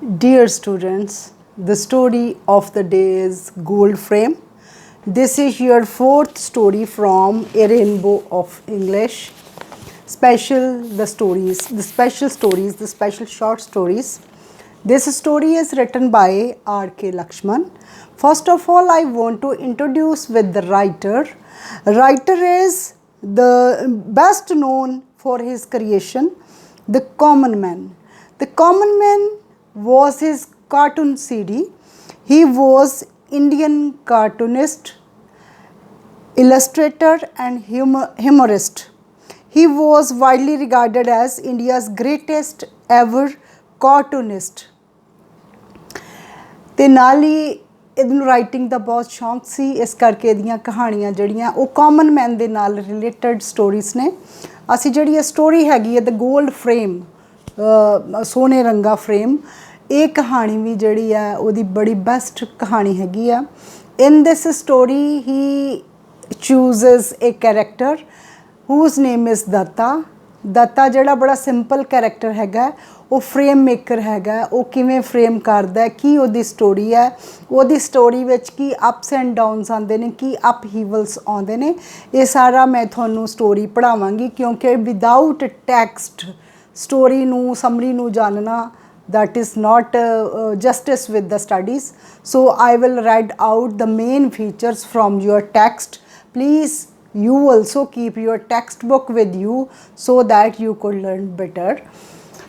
Dear students, the story of the day is Gold Frame. This is your fourth story from A Rainbow of English. The special short stories. This story is written by R.K. Lakshman. First of all, I want to introduce with the writer. Writer is the best known for his creation, The Common Man. The Common Man was his cartoon CD. He was Indian cartoonist, illustrator and humorist. He was widely regarded as India's greatest ever cartoonist. ਤੇ ਨਾਲ ਹੀ ਇਹਨੂੰ writing ਦਾ ਬਹੁਤ ਸ਼ੌਂਕ ਸੀ, ਇਸ ਕਰਕੇ ਇਹਦੀਆਂ ਕਹਾਣੀਆਂ ਜਿਹੜੀਆਂ ਉਹ ਕਾਮਨ ਮੈਨ ਦੇ ਨਾਲ ਰਿਲੇਟਡ ਸਟੋਰੀਜ਼ ਨੇ। ਅਸੀਂ ਜਿਹੜੀ ਇਹ ਸਟੋਰੀ ਹੈਗੀ ਹੈ ਦ ਗੋਲਡ ਫਰੇਮ, ਸੋਨੇ ਰੰਗਾ ਫਰੇਮ, ਇਹ ਕਹਾਣੀ ਵੀ ਜਿਹੜੀ ਹੈ ਉਹਦੀ ਬੜੀ ਬੈਸਟ ਕਹਾਣੀ ਹੈਗੀ ਆ। In this story he chooses a character whose name is Datta. Datta ਜਿਹੜਾ ਬੜਾ ਸਿੰਪਲ ਕੈਰੈਕਟਰ ਹੈਗਾ, ਉਹ ਫਰੇਮ ਮੇਕਰ ਹੈਗਾ। ਉਹ ਕਿਵੇਂ ਫਰੇਮ ਕਰਦਾ, ਕੀ ਉਹਦੀ ਸਟੋਰੀ ਹੈ, ਉਹਦੀ ਸਟੋਰੀ ਵਿੱਚ ਕੀ ਅਪਸ ਐਂਡ ਡਾਊਨਸ ਆਉਂਦੇ ਨੇ, ਕੀ ਅਪ ਹੀਵਲਸ ਆਉਂਦੇ ਨੇ, ਇਹ ਸਾਰਾ ਮੈਂ ਤੁਹਾਨੂੰ ਸਟੋਰੀ ਪੜ੍ਹਾਵਾਂਗੀ। ਕਿਉਂਕਿ ਵਿਦਾਊਟ ਟੈਕਸਟ ਸਟੋਰੀ ਨੂੰ ਸਮਰੀ ਨੂੰ ਜਾਣਨਾ that is not justice with the studies. So I will write out the main features from your text. Please you also keep your textbook with you so that you could learn better.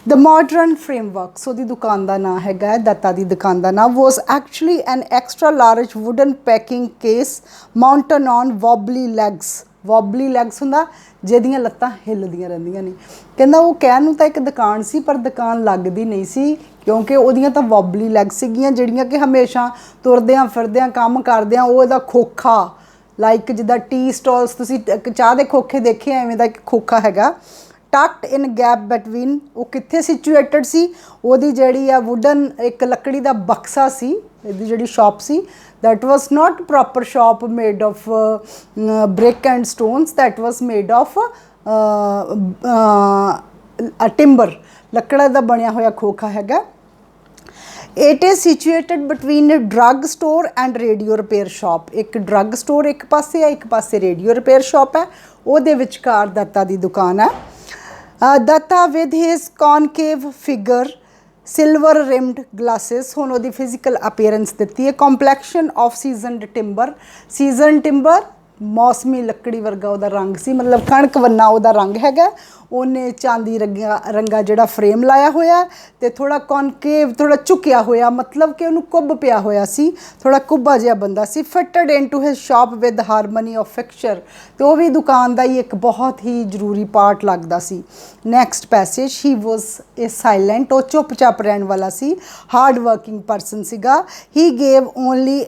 The modern framework, so the dukaan da naam hai, Datta di dukaan da naam was actually an extra large wooden packing case mounted on wobbly legs. Wobbly legs ਹੁੰਦਾ ਜਿਹਦੀਆਂ ਲੱਤਾਂ ਹਿੱਲਦੀਆਂ ਰਹਿੰਦੀਆਂ ਨੇ। ਕਹਿੰਦਾ ਉਹ ਕਹਿਣ ਨੂੰ ਤਾਂ ਇੱਕ ਦੁਕਾਨ ਸੀ ਪਰ ਦੁਕਾਨ ਲੱਗਦੀ ਨਹੀਂ ਸੀ, ਕਿਉਂਕਿ ਉਹਦੀਆਂ ਤਾਂ ਵੋਬਲੀ ਲੈਗਸ ਸੀਗੀਆਂ ਜਿਹੜੀਆਂ ਕਿ ਹਮੇਸ਼ਾ ਤੁਰਦਿਆਂ ਫਿਰਦਿਆਂ ਕੰਮ ਕਰਦਿਆਂ ਉਹ ਇਹਦਾ ਖੋਖਾ, ਲਾਈਕ ਜਿੱਦਾਂ ਟੀ ਸਟਾਲਸ ਤੁਸੀਂ ਚਾਹ ਦੇ ਖੋਖੇ ਦੇਖੇ ਐਵੇਂ ਦਾ ਇੱਕ ਖੋਖਾ ਹੈਗਾ। ਟਕਡ ਇਨ ਗੈਪ ਬਿਟਵੀਨ, ਉਹ ਕਿੱਥੇ ਸਿਚੁਏਟਡ ਸੀ, ਉਹਦੀ ਜਿਹੜੀ ਆ ਵੁਡਨ ਇੱਕ ਲੱਕੜੀ ਦਾ ਬਕਸਾ ਸੀ, ਇਹਦੀ ਜਿਹੜੀ shop C that was not proper shop made of brick and stones, that was made of timber, ਲੱਕੜਾ ਦਾ ਬਣਿਆ ਹੋਇਆ ਖੋਖਾ ਹੈਗਾ। It is situated between a drug store and radio repair shop. ਇੱਕ drug store ਇੱਕ ਪਾਸੇ ਹੈ, ਇੱਕ ਪਾਸੇ radio repair shop ਹੈ, ਉਹਦੇ ਵਿਚਕਾਰ ਦੱਤਾ ਦੀ ਦੁਕਾਨ ਹੈ। Dutta with his concave figure, silver rimmed glasses, ਹੁਣ ਉਹਦੀ ਫਿਜ਼ੀਕਲ ਅਪੀਅਰੈਂਸ ਦਿੱਤੀ ਹੈ। Complexion of seasoned timber, season timber ਮੌਸਮੀ ਲੱਕੜੀ ਵਰਗਾ ਉਹਦਾ ਰੰਗ ਸੀ, ਮਤਲਬ ਕਣਕ ਵੰਨਾ ਉਹਦਾ ਰੰਗ ਹੈਗਾ। ਉਹਨੇ ਚਾਂਦੀ ਰੰਗਾ ਜਿਹੜਾ ਫਰੇਮ ਲਾਇਆ ਹੋਇਆ ਅਤੇ ਥੋੜ੍ਹਾ ਕੌਨਕੇਵ, ਥੋੜ੍ਹਾ ਝੁਕਿਆ ਹੋਇਆ, ਮਤਲਬ ਕਿ ਉਹਨੂੰ ਕੁੱਬ ਪਿਆ ਹੋਇਆ ਸੀ, ਥੋੜ੍ਹਾ ਕੁੱਬਾ ਜਿਹਾ ਬੰਦਾ ਸੀ। Fitted into his shop with harmony of fixture, ਅਤੇ ਉਹ ਵੀ ਦੁਕਾਨ ਦਾ ਹੀ ਇੱਕ ਬਹੁਤ ਹੀ ਜ਼ਰੂਰੀ ਪਾਰਟ ਲੱਗਦਾ ਸੀ। ਨੈਕਸਟ ਪੈਸੇਜ, ਹੀ ਵਾਜ਼ ਏ ਸਾਇਲੈਂਟ, ਉਹ ਚੁੱਪ ਚਾਪ ਰਹਿਣ ਵਾਲਾ ਸੀ, ਹਾਰਡ ਵਰਕਿੰਗ ਪਰਸਨ ਸੀਗਾ। He gave only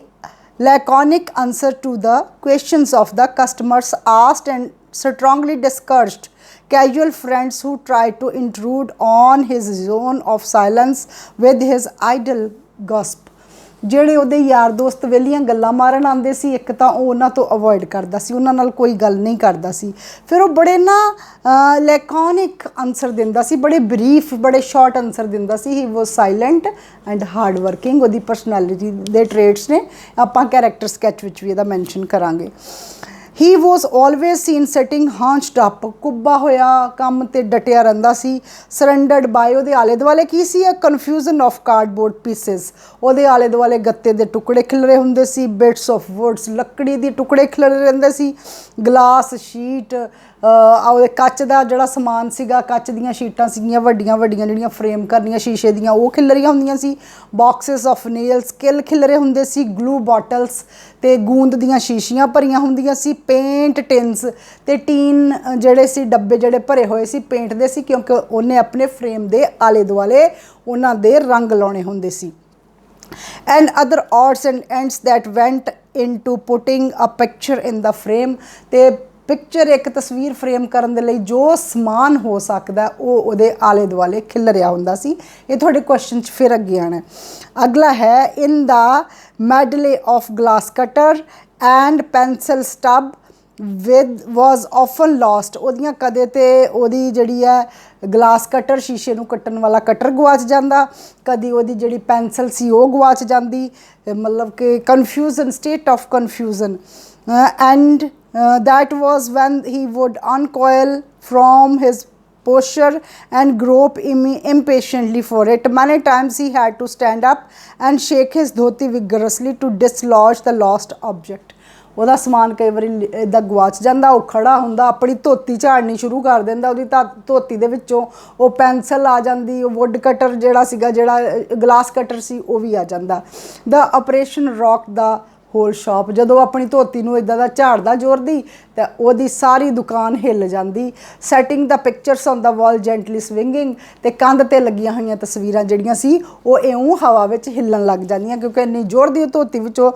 laconic answer to the questions of the customers asked and strongly discouraged casual friends who tried to intrude on his zone of silence with his idle gossip. ਜਿਹੜੇ ਉਹਦੇ ਯਾਰ ਦੋਸਤ ਵਿਹਲੀਆਂ ਗੱਲਾਂ ਮਾਰਨ ਆਉਂਦੇ ਸੀ, ਇੱਕ ਤਾਂ ਉਹ ਉਹਨਾਂ ਤੋਂ ਅਵੋਇਡ ਕਰਦਾ ਸੀ, ਉਹਨਾਂ ਨਾਲ ਕੋਈ ਗੱਲ ਨਹੀਂ ਕਰਦਾ ਸੀ। ਫਿਰ ਉਹ ਬੜੇ ਨਾ ਲੈਕੋਨਿਕ ਆਨਸਰ ਦਿੰਦਾ ਸੀ, ਬੜੇ ਬਰੀਫ, ਬੜੇ ਸ਼ਾਰਟ ਆਨਸਰ ਦਿੰਦਾ ਸੀ। ਹੀ ਵਾਜ਼ ਸਾਇਲੈਂਟ ਐਂਡ ਹਾਰਡ ਵਰਕਿੰਗ, ਉਹਦੀ ਪਰਸਨੈਲਿਟੀ ਦੇ ਟ੍ਰੇਟਸ ਨੇ, ਆਪਾਂ ਕੈਰੈਕਟਰ ਸਕੈਚ ਵਿੱਚ ਵੀ ਇਹਦਾ ਮੈਂਸ਼ਨ ਕਰਾਂਗੇ। ਹੀ ਵਾਜ਼ ਆਲਵੇਜ਼ ਸੀਨ ਸਿਟਿੰਗ ਹਾਂਚਡ ਅਪ, ਕੁੱਬਾ ਹੋਇਆ ਕੰਮ 'ਤੇ ਡਟਿਆ ਰਹਿੰਦਾ ਸੀ। ਸਰੈਂਡਰਡ ਬਾਏ, ਉਹਦੇ ਆਲੇ ਦੁਆਲੇ ਕੀ ਸੀ, ਕਨਫਿਊਜ਼ਨ ਆਫ ਕਾਰਡਬੋਰਡ ਪੀਸਿਸ, ਉਹਦੇ ਆਲੇ ਦੁਆਲੇ ਗੱਤੇ ਦੇ ਟੁਕੜੇ ਖਿਲਰੇ ਹੁੰਦੇ ਸੀ। ਬਿਟਸ ਆਫ ਵੁੱਡਸ, ਲੱਕੜੀ ਦੇ ਟੁਕੜੇ ਖਿਲਰੇ ਰਹਿੰਦੇ ਸੀ। ਗਲਾਸ ਸ਼ੀਟ, ਉਹਦੇ ਕੱਚ ਦਾ ਜਿਹੜਾ ਸਮਾਨ ਸੀਗਾ, ਕੱਚ ਦੀਆਂ ਸ਼ੀਟਾਂ ਸੀਗੀਆਂ ਵੱਡੀਆਂ ਵੱਡੀਆਂ ਜਿਹੜੀਆਂ ਫਰੇਮ ਕਰਨੀਆਂ ਸ਼ੀਸ਼ੇ ਦੀਆਂ, ਉਹ ਖਿਲਰੀਆਂ ਹੁੰਦੀਆਂ ਸੀ। ਬਾਕਸਿਸ ਆਫ ਨੇਲਸ, ਕਿੱਲ ਖਿਲਰੇ ਹੁੰਦੇ ਸੀ। ਗਲੂ ਬੋਟਲਸ, ਅਤੇ ਗੂੰਦ ਦੀਆਂ ਸ਼ੀਸ਼ੀਆਂ ਭਰੀਆਂ ਹੁੰਦੀਆਂ ਸੀ। ਪੇਂਟ ਟਿਨਸ, ਅਤੇ ਟੀਨ ਜਿਹੜੇ ਸੀ ਡੱਬੇ ਜਿਹੜੇ ਭਰੇ ਹੋਏ ਸੀ ਪੇਂਟ ਦੇ ਸੀ, ਕਿਉਂਕਿ ਉਹਨੇ ਆਪਣੇ ਫਰੇਮ ਦੇ ਆਲੇ ਦੁਆਲੇ ਉਹਨਾਂ ਦੇ ਰੰਗ ਲਾਉਣੇ ਹੁੰਦੇ ਸੀ। And other odds and ends that went into putting a picture in the frame, ਅਤੇ ਪਿਕਚਰ ਇੱਕ ਤਸਵੀਰ ਫਰੇਮ ਕਰਨ ਦੇ ਲਈ ਜੋ ਸਮਾਨ ਹੋ ਸਕਦਾ ਉਹ ਉਹਦੇ ਆਲੇ ਦੁਆਲੇ ਖਿਲਰਿਆ ਹੁੰਦਾ ਸੀ। ਇਹ ਤੁਹਾਡੇ ਕੁਐਸਚਨ 'ਚ ਫਿਰ ਅੱਗੇ ਆਉਣਾ। ਅਗਲਾ ਹੈ in the medley of glass cutter and pencil stub with was often lost। ਉਹਦੀਆਂ ਕਦੇ ਤੇ ਉਹਦੀ ਜਿਹੜੀ ਹੈ ਗਲਾਸ ਕਟਰ, ਸ਼ੀਸ਼ੇ ਨੂੰ ਕੱਟਣ ਵਾਲਾ ਕਟਰ ਗਵਾਚ ਜਾਂਦਾ, ਕਦੀ ਉਹਦੀ ਜਿਹੜੀ ਪੈਨਸਲ ਸੀ ਉਹ ਗਵਾਚ ਜਾਂਦੀ, ਮਤਲਬ ਕਿ confusion, state of confusion. And that was when he would uncoil from his posture and grope impatiently for it. Many times he had to stand up and shake his dhoti vigorously to dislodge the lost object। ਉਹਦਾ ਸਮਾਨ ਕਈ ਵਾਰੀ ਇੱਦਾਂ ਗਵਾਚ ਜਾਂਦਾ, ਉਹ ਖੜਾ ਹੁੰਦਾ, ਆਪਣੀ ਧੋਤੀ ਝਾੜਨੀ ਸ਼ੁਰੂ ਕਰ ਦਿੰਦਾ, ਉਹਦੀ ਧੋਤੀ ਦੇ ਵਿੱਚੋਂ ਉਹ ਪੈਨਸਲ ਆ ਜਾਂਦੀ, ਉਹ ਵੁੱਡ ਕਟਰ ਜਿਹੜਾ ਸੀਗਾ, ਜਿਹੜਾ ਗਲਾਸ ਕਟਰ ਸੀ, ਉਹ ਵੀ ਆ ਜਾਂਦਾ। ਦ ਆਪਰੇਸ਼ਨ ਰੌਕ ਦਾ ਹੋਲ ਸ਼ਾਪ। ਜਦੋਂ ਆਪਣੀ ਧੋਤੀ ਨੂੰ ਇੱਦਾਂ ਦਾ ਝਾੜਦਾ ਜ਼ੋਰ ਦੀ ਤਾਂ ਉਹਦੀ ਸਾਰੀ ਦੁਕਾਨ ਹਿੱਲ ਜਾਂਦੀ। Setting the pictures on the wall gently swinging. ਅਤੇ ਕੰਧ 'ਤੇ ਲੱਗੀਆਂ ਹੋਈਆਂ ਤਸਵੀਰਾਂ ਜਿਹੜੀਆਂ ਸੀ ਉਹ ਇਉਂ ਹਵਾ ਵਿੱਚ ਹਿੱਲਣ ਲੱਗ ਜਾਂਦੀਆਂ, ਕਿਉਂਕਿ ਇੰਨੀ ਜ਼ੋਰ ਦੀ ਉਹ ਧੋਤੀ ਵਿੱਚੋਂ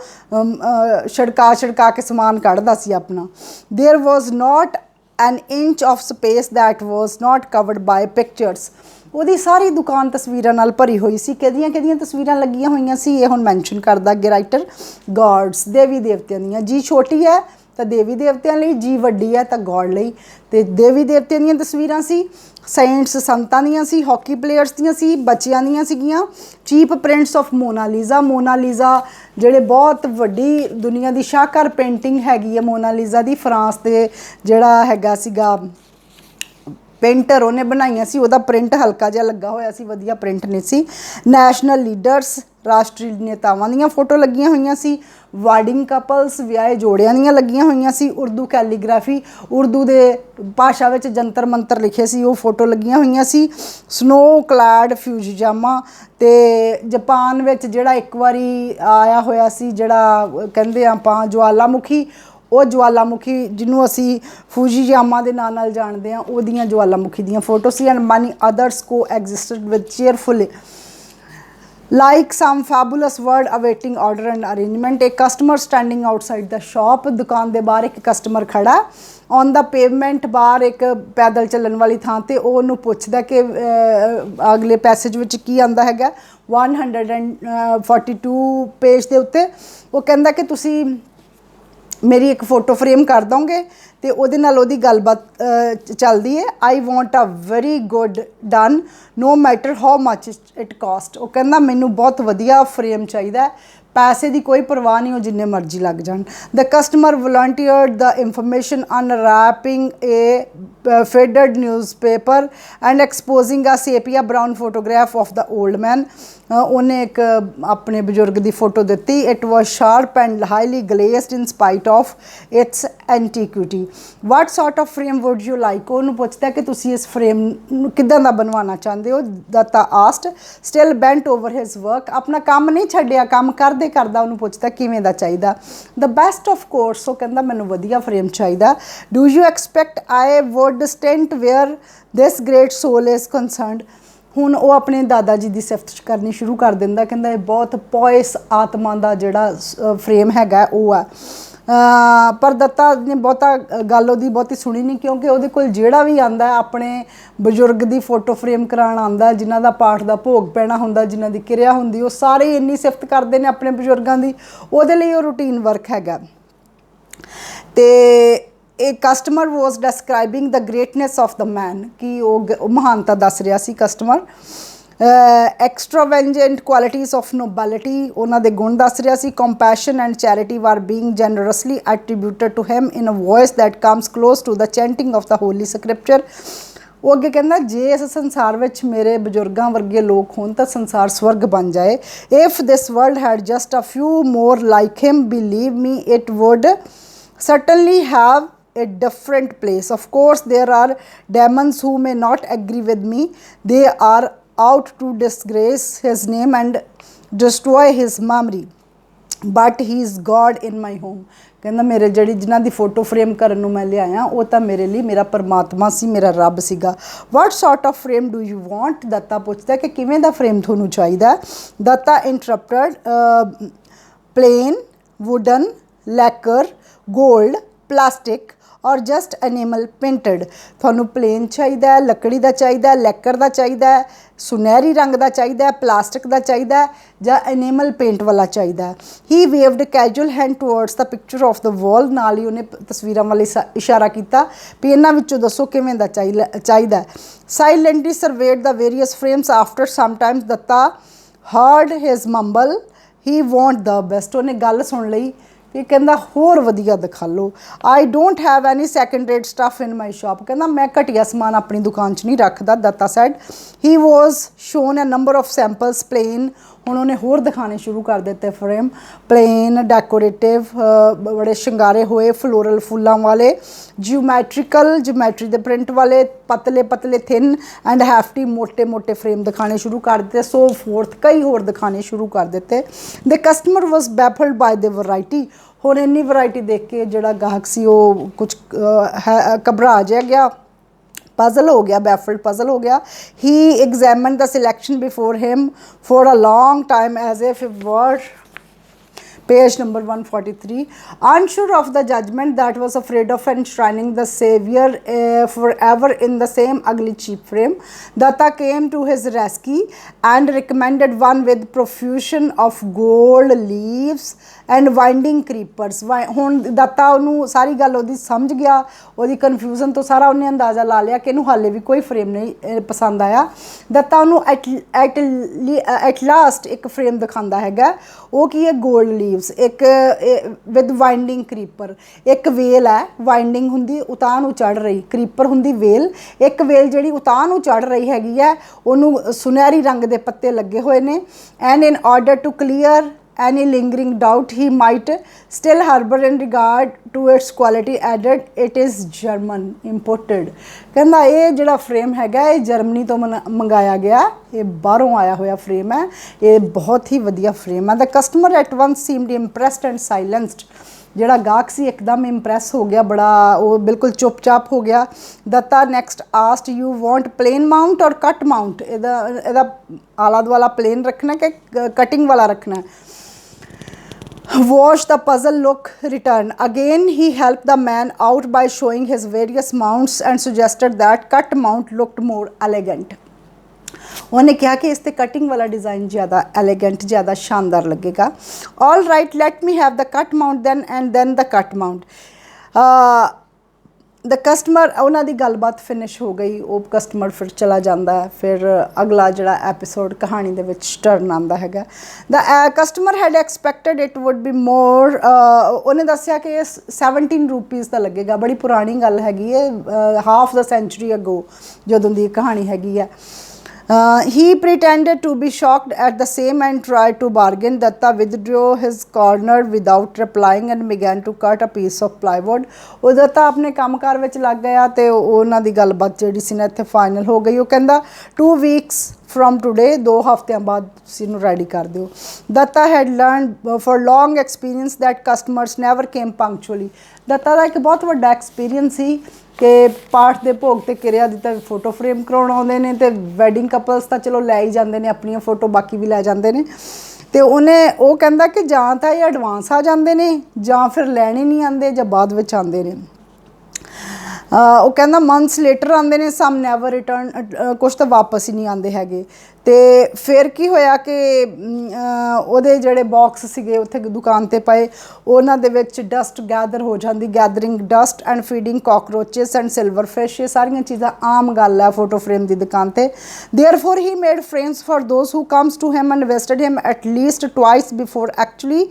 ਛੜਕਾ ਕੇ ਸਮਾਨ ਕੱਢਦਾ ਸੀ ਆਪਣਾ। There was not an inch of space that was not covered by pictures. ਉਹਦੀ ਸਾਰੀ ਦੁਕਾਨ ਤਸਵੀਰਾਂ ਨਾਲ ਭਰੀ ਹੋਈ ਸੀ। ਕਿਹਦੀਆਂ ਤਸਵੀਰਾਂ ਲੱਗੀਆਂ ਹੋਈਆਂ ਸੀ, ਇਹ ਹੁਣ ਮੈਂਸ਼ਨ ਕਰਦਾ ਅੱਗੇ ਰਾਈਟਰ। ਗॉड्स, ਦੇਵੀ ਦੇਵਤਿਆਂ ਦੀਆਂ। ਜੀ ਛੋਟੀ ਹੈ ਤਾਂ ਦੇਵੀ ਦੇਵਤਿਆਂ ਲਈ, ਜੀ ਵੱਡੀ ਹੈ ਤਾਂ ਗॉड ਲਈ। ਅਤੇ ਦੇਵੀ ਦੇਵਤਿਆਂ ਦੀਆਂ ਤਸਵੀਰਾਂ ਸੀ, ਸੇਂਟਸ ਸੰਤਾਂ ਦੀਆਂ ਸੀ, ਹਾਕੀ ਪਲੇਅਰਸ ਦੀਆਂ ਸੀ, ਬੱਚਿਆਂ ਦੀਆਂ ਸੀਗੀਆਂ। Cheap prints of Mona Lisa. Mona Lisa ਜਿਹੜੇ ਬਹੁਤ ਵੱਡੀ ਦੁਨੀਆ ਦੀ ਸ਼ਾਹਕਾਰ ਪੇਂਟਿੰਗ ਹੈਗੀ ਹੈ ਮੋਨਾਲੀਜ਼ਾ ਦੀ, ਫਰਾਂਸ ਦੇ ਜਿਹੜਾ ਹੈਗਾ ਸੀਗਾ ਪੇਂਟਰ, ਉਹਨੇ ਬਣਾਈਆਂ ਸੀ। ਉਹਦਾ ਪ੍ਰਿੰਟ ਹਲਕਾ ਜਿਹਾ ਲੱਗਾ ਹੋਇਆ ਸੀ, ਵਧੀਆ ਪ੍ਰਿੰਟ ਨਹੀਂ ਸੀ। ਨੈਸ਼ਨਲ ਲੀਡਰਸ, ਰਾਸ਼ਟਰੀ ਨੇਤਾਵਾਂ ਦੀਆਂ ਫੋਟੋ ਲੱਗੀਆਂ ਹੋਈਆਂ ਸੀ। ਵਾਰਡਿੰਗ ਕਪਲਸ, ਵਿਆਹੇ ਜੋੜਿਆਂ ਦੀਆਂ ਲੱਗੀਆਂ ਹੋਈਆਂ ਸੀ। ਉਰਦੂ ਕੈਲੀਗ੍ਰਾਫੀ, ਉਰਦੂ ਦੇ ਭਾਸ਼ਾ ਵਿੱਚ ਜੰਤਰ ਮੰਤਰ ਲਿਖੇ ਸੀ, ਉਹ ਫੋਟੋ ਲੱਗੀਆਂ ਹੋਈਆਂ ਸੀ। ਸਨੋ ਕਲੈਡ ਫਿਊਜੀਯਾਮਾ। ਅਤੇ ਜਾਪਾਨ ਵਿੱਚ ਜਿਹੜਾ ਇੱਕ ਵਾਰੀ ਆਇਆ ਹੋਇਆ ਸੀ, ਜਿਹੜਾ ਕਹਿੰਦੇ ਆਪਾਂ ਜਵਾਲਾਮੁਖੀ, ਉਹ ਜਵਾਲਾਮੁਖੀ ਜਿਹਨੂੰ ਅਸੀਂ ਫੂਜੀਯਾਮਾ ਦੇ ਨਾਂ ਨਾਲ ਜਾਣਦੇ ਹਾਂ, ਉਹਦੀਆਂ ਜਵਾਲਾਮੁਖੀ ਦੀਆਂ ਫੋਟੋ ਸੀ। And many others coexisted with cheerfully like some fabulous word awaiting order and arrangement। a customer standing outside the shop। ਦੁਕਾਨ ਦੇ ਬਾਹਰ ਇੱਕ ਕਸਟਮਰ ਖੜਾ ਔਨ ਦਾ ਪੇਵਮੈਂਟ, ਬਾਹਰ ਇੱਕ ਪੈਦਲ ਚੱਲਣ ਵਾਲੀ ਥਾਂ 'ਤੇ। ਉਹ ਉਹਨੂੰ ਪੁੱਛਦਾ ਕਿ ਅਗਲੇ ਪੈਸੇਜ ਵਿੱਚ ਕੀ ਆਉਂਦਾ ਹੈਗਾ 142 ਪੇਜ ਦੇ ਉੱਤੇ। ਉਹ ਕਹਿੰਦਾ ਕਿ ਤੁਸੀਂ ਮੇਰੀ ਇੱਕ ਫੋਟੋ ਫਰੇਮ ਕਰ ਦੋਗੇ, ਅਤੇ ਉਹਦੇ ਨਾਲ ਉਹਦੀ ਗੱਲਬਾਤ ਚੱਲਦੀ ਹੈ। I want a very good done no matter how much it cost. ਉਹ ਕਹਿੰਦਾ ਮੈਨੂੰ ਬਹੁਤ ਵਧੀਆ ਫਰੇਮ ਚਾਹੀਦਾ, ਪੈਸੇ ਦੀ ਕੋਈ ਪਰਵਾਹ ਨਹੀਂ, ਉਹ ਜਿੰਨੇ ਮਰਜ਼ੀ ਲੱਗ ਜਾਣ। The customer volunteered the information unwrapping a faded newspaper and exposing a sepia brown photograph of the old man. ਉਹਨੇ ਇੱਕ ਆਪਣੇ ਬਜ਼ੁਰਗ ਦੀ ਫੋਟੋ ਦਿੱਤੀ। It was sharp and highly glazed in spite of its antiquity. What sort of frame would you like. ਉਹਨੂੰ ਪੁੱਛਦਾ ਕਿ ਤੁਸੀਂ ਇਸ ਫਰੇਮ ਨੂੰ ਕਿੱਦਾਂ ਦਾ ਬਣਵਾਉਣਾ ਚਾਹੁੰਦੇ ਹੋ। Datta asked still bent over his work. ਆਪਣਾ ਕੰਮ ਨਹੀਂ ਛੱਡਿਆ, ਕੰਮ ਕਰਦੇ ਕਰਦਾ ਉਹਨੂੰ ਪੁੱਛਦਾ ਕਿਵੇਂ ਦਾ ਚਾਹੀਦਾ। The best of course. ਉਹ ਕਹਿੰਦਾ ਮੈਨੂੰ ਵਧੀਆ ਫਰੇਮ ਚਾਹੀਦਾ। Do you expect I would stint where this great soul is concerned. ਹੁਣ ਉਹ ਆਪਣੇ ਦਾਦਾ ਜੀ ਦੀ ਸਿਫਤ ਕਰਨੀ ਸ਼ੁਰੂ ਕਰ ਦਿੰਦਾ, ਕਹਿੰਦਾ ਇਹ ਬਹੁਤ ਪੋਇਸ ਆਤਮਾ ਦਾ ਜਿਹੜਾ ਫਰੇਮ ਹੈਗਾ ਉਹ ਆ। ਪਰ ਦੱਤਾ ਨੇ ਬਹੁਤਾ ਗੱਲ ਉਹਦੀ ਬਹੁਤੀ ਸੁਣੀ ਨਹੀਂ, ਕਿਉਂਕਿ ਉਹਦੇ ਕੋਲ ਜਿਹੜਾ ਵੀ ਆਉਂਦਾ ਆਪਣੇ ਬਜ਼ੁਰਗ ਦੀ ਫੋਟੋ ਫਰੇਮ ਕਰਾਉਣ ਆਉਂਦਾ, ਜਿਨ੍ਹਾਂ ਦਾ ਪਾਠ ਦਾ ਭੋਗ ਪੈਣਾ ਹੁੰਦਾ, ਜਿਨ੍ਹਾਂ ਦੀ ਕਿਰਿਆ ਹੁੰਦੀ, ਉਹ ਸਾਰੇ ਇੰਨੀ ਸਿਫਤ ਕਰਦੇ ਨੇ ਆਪਣੇ ਬਜ਼ੁਰਗਾਂ ਦੀ, ਉਹਦੇ ਲਈ ਉਹ ਰੂਟੀਨ ਵਰਕ ਹੈਗਾ। ਅਤੇ ਇਹ customer was describing the greatness of the man, ਕਿ ਉਹ ਮਹਾਨਤਾ ਦੱਸ ਰਿਹਾ ਸੀ customer. Extravagant qualities of nobility, ਉਹਨਾਂ ਦੇ ਗੁਣ ਦੱਸ ਰਿਹਾ ਸੀ। Compassion and charity were being generously attributed to him in a voice that comes close to the chanting of the holy scripture. ਉਹ ਅੱਗੇ ਕਹਿੰਦਾ ਜੇ ਇਸ ਸੰਸਾਰ ਵਿੱਚ ਮੇਰੇ ਬਜ਼ੁਰਗਾਂ ਵਰਗੇ ਲੋਕ ਹੋਣ ਤਾਂ ਸੰਸਾਰ ਸਵਰਗ ਬਣ ਜਾਏ। If this world had just a few more like him believe me it would certainly have a different place. Of course there are demons who may not agree with me. They are out to disgrace his name and destroy his memory, but he is God in my home। ਕਹਿੰਦਾ ਮੇਰੇ ਜਿਹੜੀ ਜਿਨ੍ਹਾਂ ਦੀ photo frame ਕਰਨ ਨੂੰ ਮੈਂ ਲਿਆਇਆ ਉਹ ਤਾਂ ਮੇਰੇ ਲਈ ਮੇਰਾ ਪਰਮਾਤਮਾ ਸੀ, ਮੇਰਾ ਰੱਬ ਸੀਗਾ। What sort of frame do you want. Datta ਪੁੱਛਦਾ ਕਿ ਕਿਵੇਂ ਦਾ ਫਰੇਮ ਤੁਹਾਨੂੰ ਚਾਹੀਦਾ। Datta interrupted plain, wooden, lacquer, gold, plastic or just animal painted. ਤੁਹਾਨੂੰ ਪਲੇਨ ਚਾਹੀਦਾ ਹੈ, ਲੱਕੜੀ ਦਾ ਚਾਹੀਦਾ, ਲੈਕਰ ਦਾ ਚਾਹੀਦਾ, ਸੁਨਹਿਰੀ ਰੰਗ ਦਾ ਚਾਹੀਦਾ, ਪਲਾਸਟਿਕ ਦਾ ਚਾਹੀਦਾ ਜਾਂ ਐਨੀਮਲ ਪੇਂਟ ਵਾਲਾ ਚਾਹੀਦਾ। He waved casual hand towards the picture of the wall. ਨਾਲ ਹੀ ਉਹਨੇ ਤਸਵੀਰਾਂ ਵੱਲ ਇਸ਼ਾਰਾ ਕੀਤਾ ਵੀ ਇਹਨਾਂ ਵਿੱਚੋਂ ਦੱਸੋ ਕਿਵੇਂ ਦਾ ਚਾਹੀਦਾ। Silently served the various frames after sometimes Datta heard his mumble he want the best. ਉਹਨੇ ਗੱਲ ਸੁਣ ਲਈ ਵੀ ਕਹਿੰਦਾ ਹੋਰ ਵਧੀਆ ਦਿਖਾ ਲਓ। I don't have any second rate stuff in my shop. ਕਹਿੰਦਾ ਮੈਂ ਘਟੀਆ ਸਮਾਨ ਆਪਣੀ ਦੁਕਾਨ 'ਚ ਨਹੀਂ ਰੱਖਦਾ। Datta said he was shown a number of samples plain. ਹੁਣ ਉਹਨੇ ਹੋਰ ਦਿਖਾਣੇ ਸ਼ੁਰੂ ਕਰ ਦਿੱਤੇ ਫਰੇਮ, ਪਲੇਨ, ਡੈਕੋਰੇਟਿਵ, ਬੜੇ ਸ਼ਿੰਗਾਰੇ ਹੋਏ ਫਲੋਰਲ ਫੁੱਲਾਂ ਵਾਲੇ, ਜਿਓਮੈਟਰੀ ਦੇ ਪ੍ਰਿੰਟ ਵਾਲੇ, ਪਤਲੇ ਪਤਲੇ ਥਿਨ ਐਂਡ ਹੈਫਟੀ ਮੋਟੇ ਮੋਟੇ ਫਰੇਮ ਦਿਖਾਣੇ ਸ਼ੁਰੂ ਕਰ ਦਿੱਤੇ। ਸੋ ਫੋਰਥ ਕਈ ਹੋਰ ਦਿਖਾਣੇ ਸ਼ੁਰੂ ਕਰ ਦਿੱਤੇ। The customer was baffled by the variety. ਹੁਣ ਇੰਨੀ ਵਰਾਇਟੀ ਦੇਖ ਕੇ ਜਿਹੜਾ ਗਾਹਕ ਸੀ ਉਹ ਕੁਝ ਘਬਰਾ ਜਿਹਾ ਗਿਆ, puzzle ਹੋ ਗਿਆ, baffled puzzle ਹੋ ਗਿਆ। He examined the selection before him for a long time as if it were page number 143, unsure of the judgment that was afraid of enshrining the savior forever in the same ugly cheap frame. Datta came to his rescue and recommended one with profusion of gold leaves and winding creepers. ਹੁਣ ਦੱਤਾ ਉਹਨੂੰ ਸਾਰੀ ਗੱਲ ਉਹਦੀ ਸਮਝ ਗਿਆ, ਉਹਦੀ confusion ਤੋਂ ਸਾਰਾ ਉਹਨੇ ਅੰਦਾਜ਼ਾ ਲਾ ਲਿਆ ਕਿ ਇਹਨੂੰ ਹਾਲੇ ਵੀ ਕੋਈ ਫਰੇਮ ਨਹੀਂ ਪਸੰਦ ਆਇਆ। ਦੱਤਾ ਉਹਨੂੰ ਐਟ ਲਾਸਟ ਇੱਕ ਫਰੇਮ ਦਿਖਾਉਂਦਾ ਹੈਗਾ। ਉਹ ਕੀ ਹੈ? ਗੋਲਡ ਲੀਵਸ, ਇੱਕ ਵਿਦ ਵਾਈਂਡਿੰਗ ਕਰੀਪਰ। ਇੱਕ ਵੇਲ ਹੈ, ਵਾਈਂਡਿੰਗ ਹੁੰਦੀ ਉਤਾਂਹ ਨੂੰ ਚੜ੍ਹ ਰਹੀ, ਕਰੀਪਰ ਹੁੰਦੀ ਵੇਲ। ਇੱਕ ਵੇਲ ਜਿਹੜੀ ਉਤਾਂਹ ਨੂੰ ਚੜ੍ਹ ਰਹੀ ਹੈਗੀ ਹੈ ਉਹਨੂੰ ਸੁਨਹਿਰੀ ਰੰਗ ਦੇ ਪੱਤੇ ਲੱਗੇ ਹੋਏ ਨੇ। And in order to clear any lingering doubt he might still harbor in regard to its quality, added it is German imported। ਕਹਿੰਦਾ ਇਹ ਜਿਹੜਾ ਫਰੇਮ ਹੈਗਾ ਇਹ ਜਰਮਨੀ ਤੋਂ ਮੰਗਾਇਆ ਗਿਆ, ਇਹ ਬਾਹਰੋਂ ਆਇਆ ਹੋਇਆ ਫਰੇਮ ਹੈ, ਇਹ ਬਹੁਤ ਹੀ ਵਧੀਆ ਫਰੇਮ ਹੈ। The customer at once seemed impressed and silenced. ਜਿਹੜਾ ਗਾਹਕ ਸੀ ਇੱਕਦਮ ਇੰਪ੍ਰੈਸ ਹੋ ਗਿਆ, ਬੜਾ ਉਹ ਬਿਲਕੁਲ ਚੁੱਪ-ਚਾਪ ਹੋ ਗਿਆ। Datta next asked you want plain mount or cut Mount. ਇਹਦਾ ਆਲਾ ਦੁਆਲਾ ਪਲੇਨ ਰੱਖਣਾ ਕਿ ਕਟਿੰਗ ਵਾਲਾ ਰੱਖਣਾ। Watch the puzzle look return. Again he helped the man out by showing his various mounts and suggested that cut mount looked more elegant. ਉਹਨੇ ਕਿਹਾ ਕਿ ਇਸ 'ਤੇ ਕਟਿੰਗ ਵਾਲਾ ਡਿਜ਼ਾਈਨ ਜ਼ਿਆਦਾ ਐਲੀਗੈਂਟ, ਜ਼ਿਆਦਾ ਸ਼ਾਨਦਾਰ ਲੱਗੇਗਾ। All right let me have the ਕੱਟ ਮਾਊਂਟ ਦੈਨ ਐਂਡ ਦੈਨ ਦ ਕੱਟ ਮਾਊਂਟ। ਦ ਕਸਟਮਰ, ਉਹਨਾਂ ਦੀ ਗੱਲਬਾਤ ਫਿਨਿਸ਼ ਹੋ ਗਈ, ਉਹ ਕਸਟਮਰ ਫਿਰ ਚਲਾ ਜਾਂਦਾ ਹੈ। ਫਿਰ ਅਗਲਾ ਜਿਹੜਾ ਐਪੀਸੋਡ ਕਹਾਣੀ ਦੇ ਵਿੱਚ ਟਰਨ ਆਉਂਦਾ ਹੈਗਾ। The customer had expected it would be more. ਉਹਨੇ ਦੱਸਿਆ ਕਿ ਇਹ 17 ਰੁਪੀਜ਼ ਦਾ ਲੱਗੇਗਾ। ਬੜੀ ਪੁਰਾਣੀ ਗੱਲ ਹੈਗੀ ਹੈ, ਹਾਫ ਦ ਸੈਂਚੁਰੀ ਅਗੋ ਜਦੋਂ ਦੀ ਕਹਾਣੀ ਹੈਗੀ ਹੈ। He pretended to be shocked at the same and tried to bargain. Datta withdrew his corner without replying and began to cut a piece of plywood. ਉਹ ਦੱਤਾ ਆਪਣੇ ਕੰਮਕਾਰ ਵਿੱਚ ਲੱਗ ਗਿਆ ਅਤੇ ਉਹਨਾਂ ਦੀ ਗੱਲਬਾਤ ਜਿਹੜੀ ਸੀ ਨਾ ਇੱਥੇ ਫਾਈਨਲ ਹੋ ਗਈ। ਉਹ ਕਹਿੰਦਾ 2 weeks from today, 2 ਹਫ਼ਤਿਆਂ ਬਾਅਦ ਤੁਸੀਂ ਇਹਨੂੰ ਰੈਡੀ ਕਰ ਦਿਓ। Dutta had learned for long experience that customers never came punctually. Dutta ਦਾ ਇੱਕ ਬਹੁਤ ਵੱਡਾ ਐਕਸਪੀਰੀਅੰਸ ਸੀ ਕਿ ਪਾਠ ਦੇ ਭੋਗ 'ਤੇ ਕਿਰਿਆ ਦੀ ਤਾਂ ਫੋਟੋ ਫਰੇਮ ਕਰਾਉਣ ਆਉਂਦੇ ਨੇ ਅਤੇ ਵੈਡਿੰਗ ਕਪਲਸ ਤਾਂ ਚਲੋ ਲੈ ਹੀ ਜਾਂਦੇ ਨੇ ਆਪਣੀਆਂ ਫੋਟੋ, ਬਾਕੀ ਵੀ ਲੈ ਜਾਂਦੇ ਨੇ। ਅਤੇ ਉਹ ਕਹਿੰਦਾ ਕਿ ਜਾਂ ਤਾਂ ਇਹ ਐਡਵਾਂਸ ਆ ਜਾਂਦੇ ਨੇ ਜਾਂ ਫਿਰ ਲੈਣ ਹੀ ਨਹੀਂ ਆਉਂਦੇ ਜਾਂ ਬਾਅਦ ਵਿੱਚ ਆਉਂਦੇ ਨੇ। ਉਹ ਕਹਿੰਦਾ ਮੰਥਸ ਲੇਟਰ ਆਉਂਦੇ ਨੇ, ਸਮ ਨੈਵਰ ਰਿਟਰਨ, ਕੁਛ ਤਾਂ ਵਾਪਸ ਹੀ ਨਹੀਂ ਆਉਂਦੇ ਹੈਗੇ। ਅਤੇ ਫਿਰ ਕੀ ਹੋਇਆ ਕਿ ਉਹਦੇ ਜਿਹੜੇ ਬਾਕਸ ਸੀਗੇ ਉੱਥੇ ਦੁਕਾਨ 'ਤੇ ਪਏ, ਉਹਨਾਂ ਦੇ ਵਿੱਚ ਡਸਟ ਗੈਦਰ ਹੋ ਜਾਂਦੀ, gathering dust and feeding cockroaches and silverfish. ਇਹ ਸਾਰੀਆਂ ਚੀਜ਼ਾਂ ਆਮ ਗੱਲ ਹੈ ਫੋਟੋ ਫਰੇਮ ਦੀ ਦੁਕਾਨ 'ਤੇ। Therefore he made frames for those who comes to him and visited him at least twice before actually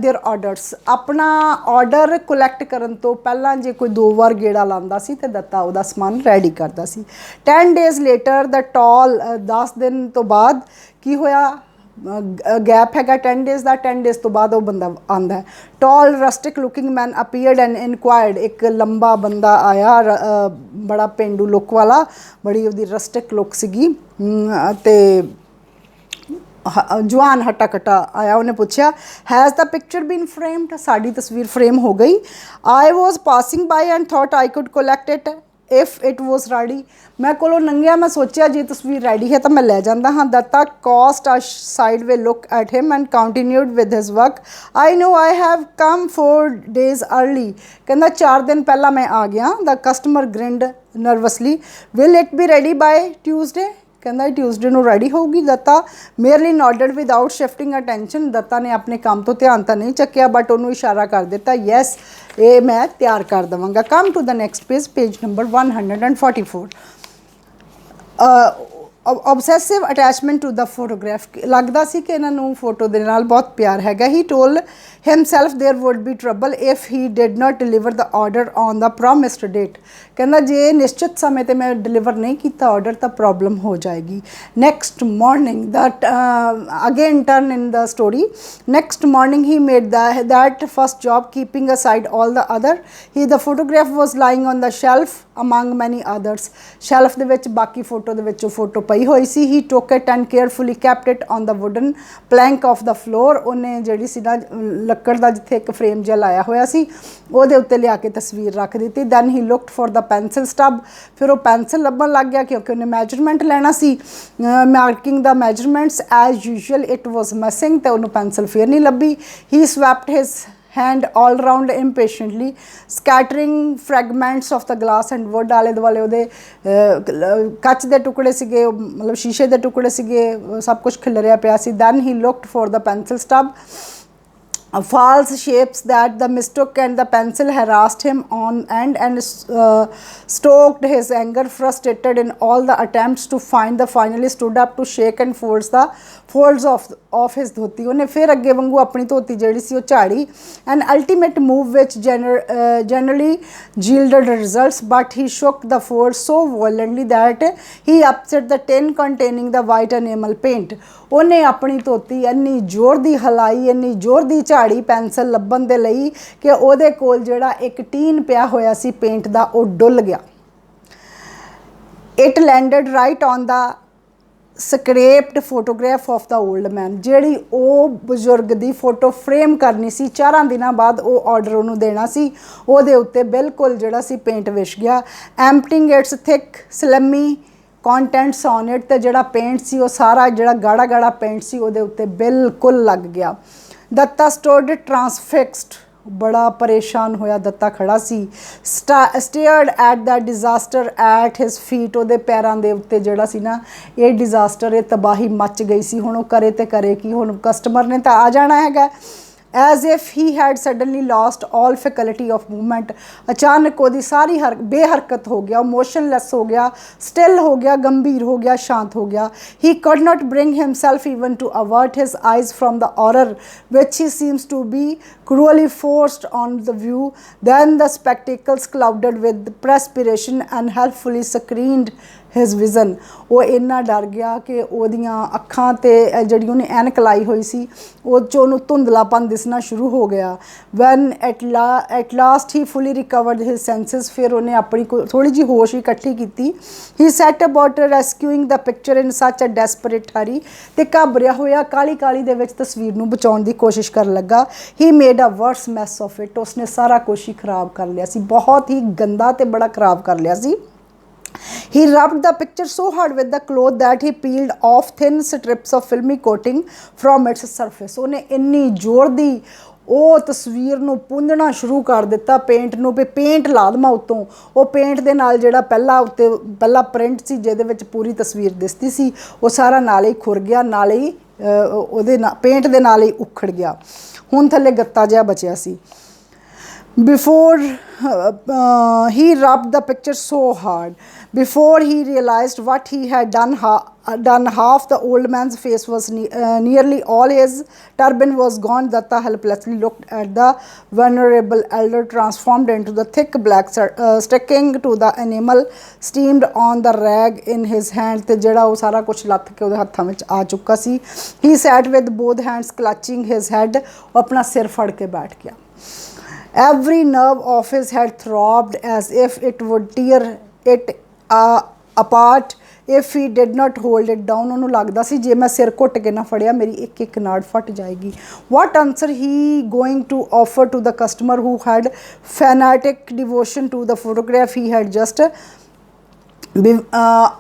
their orders. ਆਪਣਾ ਆਰਡਰ ਕੁਲੈਕਟ ਕਰਨ ਤੋਂ ਪਹਿਲਾਂ ਜੇ ਕੋਈ 2 ਵਾਰ ਗੇੜਾ ਲਾਉਂਦਾ ਸੀ ਅਤੇ ਦੱਤਾ ਉਹਦਾ ਸਮਾਨ ਰੈਡੀ ਕਰਦਾ ਸੀ। 10 days later the tall 10 ਦਿਨ ਤੋਂ ਬਾਅਦ ਕੀ ਹੋਇਆ, ਗੈਪ ਹੈਗਾ 10 days ਦਾ, 10 days ਤੋਂ ਬਾਅਦ ਉਹ ਬੰਦਾ ਆਉਂਦਾ ਹੈ। ਟਾਲ ਰਸਟਿਕ ਲੁਕਿੰਗ ਮੈਨ ਅਪੀਅਰਡ ਐਂਡ ਇਨਕੁਆਇਰਡ। ਇੱਕ ਲੰਬਾ ਬੰਦਾ ਆਇਆ, ਬੜਾ ਪੇਂਡੂ ਲੁੱਕ ਵਾਲਾ, ਬੜੀ ਉਹਦੀ ਰਸਟਿਕ ਲੁੱਕ ਸੀਗੀ ਅਤੇ ਜਵਾਨ ਹੱਟਾ ਕੱਟਾ ਆਇਆ। ਉਹਨੇ ਪੁੱਛਿਆ ਹੈਜ਼ ਦਾ ਪਿਕਚਰ ਬੀਨ ਫਰੇਮਡ। ਸਾਡੀ ਤਸਵੀਰ ਫਰੇਮ ਹੋ ਗਈ। I was passing by and thought I could collect it. if it was ready, मैं कोलों नंगिया मैं सोचा जे तस्वीर रेडी है तो मैं ले जाता हाँ. Datta cast a sideway look at him and continued with his work. I know I have come 4 days early. कहना 4 दिन पहला मैं आ गया. The customer grinned nervously. Will it be ready by Tuesday? कहना ट्यूसडे ਨੂੰ रेडी होगी. Dutta merely nodded without shifting attention. Dutta ने अपने काम तो ध्यान तो नहीं चक्या बट उन्होंने इशारा कर दिता yes ये मैं तैयार कर देवांगा. Come to the next page, page number 144. Obsessive attachment to the photograph. लगता सी कि इन्होंने फोटो के नाल बहुत प्यार हैगा. He told himself there would be trouble if he did not deliver the order on the promised date. कहना जे निश्चित समय ते मैं डिलीवर नहीं किया ऑर्डर तो प्रॉब्लम हो जाएगी. Next morning that again turn in the story. Next morning he made that first job keeping aside all the other. He the photograph was lying on the shelf among many others. Shelf ਦੇ ਵਿੱਚ ਬਾਕੀ photo ਦੇ ਵਿੱਚੋਂ photo ਪਈ ਹੋਈ ਸੀ. ਹੀ took it and carefully kept it on the wooden plank of the floor. ਉਹਨੇ ਜਿਹੜੀ ਸੀ ਨਾ ਲੱਕੜ ਦਾ ਜਿੱਥੇ ਇੱਕ ਫਰੇਮ ਜਿਹਾ ਲਾਇਆ ਹੋਇਆ ਸੀ ਉਹਦੇ ਉੱਤੇ ਲਿਆ ਕੇ ਤਸਵੀਰ ਰੱਖ ਦਿੱਤੀ. then he looked for the pencil stub. ਫਿਰ ਉਹ ਪੈਨਸਲ ਲੱਭਣ ਲੱਗ ਗਿਆ ਕਿਉਂਕਿ ਉਹਨੇ ਮੈਜਰਮੈਂਟ ਲੈਣਾ ਸੀ. Marking the measurements as usual it was missing ਤੇ ਉਹਨੂੰ ਪੈਨਸਲ ਫਿਰ ਨਹੀਂ ਲੱਭੀ. he swept his hand all round impatiently, scattering fragments of the glass and wood. आले दुआले ਉਹਦੇ ਕੱਚ ਦੇ ਟੁਕੜੇ ਸੀਗੇ ਮਤਲਬ ਸ਼ੀਸ਼ੇ ਦੇ ਟੁਕੜੇ ਸੀਗੇ ਸਭ ਕੁਝ ਖਿਲਰਿਆ ਪਿਆ ਸੀ. then he looked for the pencil stub. False shapes that the mistook and the pencil harassed him on and stoked his anger. Frustrated in all the attempts to find the finally stood up to shake and folds of his dhoti. ਉਹਨੇ ਫਿਰ ਅੱਗੇ ਵਾਂਗੂ ਆਪਣੀ ਧੋਤੀ ਜਿਹੜੀ ਸੀ ਉਹ ਝਾੜੀ. an ultimate move which generally yielded results, but he shook the folds so violently that he upset the tin containing the white enamel paint. ਉਹਨੇ ਆਪਣੀ ਧੋਤੀ ਇੰਨੀ ਜ਼ੋਰ ਦੀ ਹਲਾਈ ਇੰਨੀ ਜ਼ੋਰ ਦੀ ਝਾੜੀ ਪੈਨਸਲ ਲੱਭਣ ਦੇ ਲਈ ਕਿ ਉਹਦੇ ਕੋਲ ਜਿਹੜਾ ਇੱਕ ਟੀਨ ਪਿਆ ਹੋਇਆ ਸੀ ਪੇਂਟ ਦਾ ਉਹ ਡੁੱਲ ਗਿਆ. it landed right on the scraped photograph of the old man. ਜਿਹੜੀ ਉਹ ਬਜ਼ੁਰਗ ਦੀ ਫੋਟੋ ਫਰੇਮ ਕਰਨੀ ਸੀ 4 ਦਿਨਾਂ ਬਾਅਦ ਉਹ ਆਰਡਰ ਉਹਨੂੰ ਦੇਣਾ ਸੀ ਉਹਦੇ ਉੱਤੇ ਬਿਲਕੁਲ ਜਿਹੜਾ ਸੀ ਪੇਂਟ ਵਿਛ ਗਿਆ. emptying its thick slimy contents on it. ਤੇ ਜਿਹੜਾ ਪੇਂਟ ਸੀ ਉਹ ਸਾਰਾ ਜਿਹੜਾ ਗਾੜਾ ਗਾੜਾ ਪੇਂਟ ਸੀ ਉਹਦੇ ਉੱਤੇ ਬਿਲਕੁਲ ਲੱਗ ਗਿਆ. Dutta stood transfixed. बड़ा परेशान होया दत्ता खड़ा सी. stared at the disaster at his feet. ਉਹਦੇ ਪੈਰਾਂ ਦੇ ਉੱਤੇ ਜਿਹੜਾ ਸੀ ਨਾ ਇਹ ਡਿਜ਼ਾਸਟਰ ਇਹ ਤਬਾਹੀ ਮੱਚ ਗਈ ਸੀ. ਹੁਣ ਉਹ ਕਰੇ ਤੇ ਕਰੇ ਕੀ. ਹੁਣ ਕਸਟਮਰ ਨੇ ਤਾਂ ਆ ਜਾਣਾ ਹੈਗਾ. as if he had suddenly lost all faculty of movement. अचानक ਉਹਦੀ ਸਾਰੀ ਬੇਹਰਕਤ ਹੋ ਗਿਆ motionless ਹੋ ਗਿਆ still ਹੋ ਗਿਆ ਗੰਭੀਰ ਹੋ ਗਿਆ ਸ਼ਾਂਤ ਹੋ ਗਿਆ. he could not bring himself even to avert his eyes from the horror which he seems to be cruelly forced on the view. then the spectacles clouded with perspiration and helpfully screened his vision. ਉਹ ਇੰਨਾ ਡਰ ਗਿਆ ਕਿ ਉਹਦੀਆਂ ਅੱਖਾਂ ਤੇ ਜਿਹੜੀ ਉਹਨੇ ਐਨਕ ਲਾਈ ਹੋਈ ਸੀ ਉਹ 'ਚੋਂ ਉਹਨੂੰ ਧੁੰਦਲਾਪਨ ਦਿਸਣਾ ਸ਼ੁਰੂ ਹੋ ਗਿਆ. when at last he fully recovered his senses. ਫਿਰ ਉਹਨੇ ਆਪਣੀ ਥੋੜੀ ਜਿਹੀ ਹੋਸ਼ ਇਕੱਠੀ ਕੀਤੀ. he set about rescuing the picture in such a desperate hurry. ਤੇ ਘਬਰਿਆ ਹੋਇਆ ਕਾਲੀ ਕਾਲੀ ਦੇ ਵਿੱਚ ਤਸਵੀਰ ਨੂੰ ਬਚਾਉਣ ਦੀ ਕੋਸ਼ਿਸ਼ ਕਰਨ ਲੱਗਾ. he made a worse mess of it. ਉਸਨੇ ਸਾਰਾ ਕੁਛ ਹੀ ਖਰਾਬ ਕਰ ਲਿਆ ਸੀ ਬਹੁਤ ਹੀ ਗੰਦਾ ਤੇ ਬੜਾ ਖਰਾਬ ਕਰ ਲਿਆ ਸੀ. he rubbed the picture so hard with the cloth that he peeled off thin strips of filmy coating from its surface. ਉਹਨੇ ਇੰਨੀ ਜ਼ੋਰ ਦੀ ਉਹ ਤਸਵੀਰ ਨੂੰ ਪੁੰਝਣਾ ਸ਼ੁਰੂ ਕਰ ਦਿੱਤਾ ਪੇਂਟ ਨੂੰ ਵੀ ਪੇਂਟ ਲਾ ਦੇਵਾਂ ਉੱਤੋਂ. ਉਹ ਪੇਂਟ ਦੇ ਨਾਲ ਜਿਹੜਾ ਪਹਿਲਾ ਪ੍ਰਿੰਟ ਸੀ ਜਿਹਦੇ ਵਿੱਚ ਪੂਰੀ ਤਸਵੀਰ ਦਿਸਦੀ ਸੀ ਉਹ ਸਾਰਾ ਨਾਲ ਹੀ ਖੁਰ ਗਿਆ ਨਾਲ ਹੀ ਉਹਦੇ ਨਾਲ ਪੇਂਟ ਦੇ ਨਾਲ ਹੀ ਉਖੜ ਗਿਆ. ਹੁਣ ਥੱਲੇ ਗੱਤਾ ਜਿਹਾ ਬਚਿਆ ਸੀ. before he rubbed the picture so hard. Before he realized what he had done, half the old man's face was nearly all his turban was gone. Datta helplessly looked at the venerable elder transformed into the thick black sticking to the enamel steamed on the rag in his hand. ਤੇ ਜਿਹੜਾ ਉਹ ਸਾਰਾ ਕੁਝ ਲੱਥ ਕੇ ਉਹਦੇ ਹੱਥਾਂ ਵਿੱਚ ਆ ਚੁੱਕਾ ਸੀ. he sat with both hands clutching his head. ਉਹ ਆਪਣਾ ਸਿਰ ਫੜ ਕੇ ਬੈਠ ਗਿਆ. every nerve of his head throbbed as if it would tear it apart if he did not hold it down, ਉਹਨੂੰ ਲੱਗਦਾ ਸੀ ਜੇ ਮੈਂ ਸਿਰ ਘੁੱਟ ਕੇ ਨਾ ਫੜਿਆ ਮੇਰੀ ਇੱਕ ਇੱਕ ਨਾੜ ਫਟ ਜਾਏਗੀ। What answer he going to offer to the customer who had fanatic devotion to the photograph he had just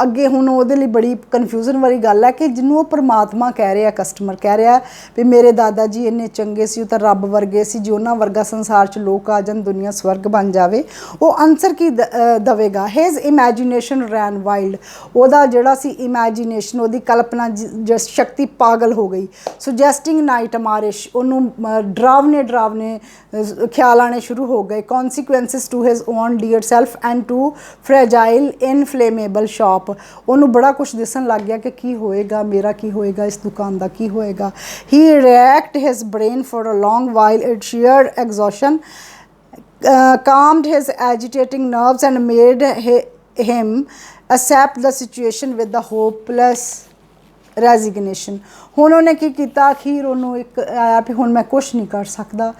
ਅੱਗੇ ਹੁਣ ਉਹਦੇ ਲਈ ਬੜੀ ਕਨਫਿਊਜ਼ਨ ਵਾਲੀ ਗੱਲ ਹੈ ਕਿ ਜਿਹਨੂੰ ਉਹ ਪਰਮਾਤਮਾ ਕਹਿ ਰਿਹਾ, ਕਸਟਮਰ ਕਹਿ ਰਿਹਾ ਵੀ ਮੇਰੇ ਦਾਦਾ ਜੀ ਇੰਨੇ ਚੰਗੇ ਸੀ, ਉਹ ਤਾਂ ਰੱਬ ਵਰਗੇ ਸੀ, ਜੇ ਉਹਨਾਂ ਵਰਗਾ ਸੰਸਾਰ 'ਚ ਲੋਕ ਆ ਜਾਣ ਦੁਨੀਆ ਸਵਰਗ ਬਣ ਜਾਵੇ। ਉਹ ਆਨਸਰ ਕੀ ਦਵੇਗਾ? ਹਿਜ਼ ਇਮੈਜੀਨੇਸ਼ਨ ਰੈਨ ਵਾਈਲਡ, ਉਹਦਾ ਜਿਹੜਾ ਸੀ ਇਮੈਜੀਨੇਸ਼ਨ, ਉਹਦੀ ਕਲਪਨਾ ਸ਼ਕਤੀ ਪਾਗਲ ਹੋ ਗਈ। ਸੁਜੈਸਟਿੰਗ ਨਾਈਟ ਮਾਰਿਸ਼, ਉਹਨੂੰ ਡਰਾਵਨੇ ਖਿਆਲ ਆਉਣੇ ਸ਼ੁਰੂ ਹੋ ਗਏ। Consequences to his own dear self and to fragile inflammable shop, ਉਹਨੂੰ ਬੜਾ ਕੁਛ ਦਿਸਣ ਲੱਗ ਗਿਆ ਕਿ ਕੀ ਹੋਏਗਾ, ਮੇਰਾ ਕੀ ਹੋਏਗਾ, ਇਸ ਦੁਕਾਨ ਦਾ ਕੀ ਹੋਏਗਾ। He racked his brain for a long while it sheer exhaustion calmed his agitating nerves and made him accept the situation with the hopeless resignation। ਹੁਣ ਉਹਨੇ ਕੀ ਕੀਤਾ, ਅਖੀਰ ਉਹਨੂੰ ਇੱਕ ਆਇਆ ਵੀ ਹੁਣ ਮੈਂ ਕੁਛ ਨਹੀਂ ਕਰ ਸਕਦਾ।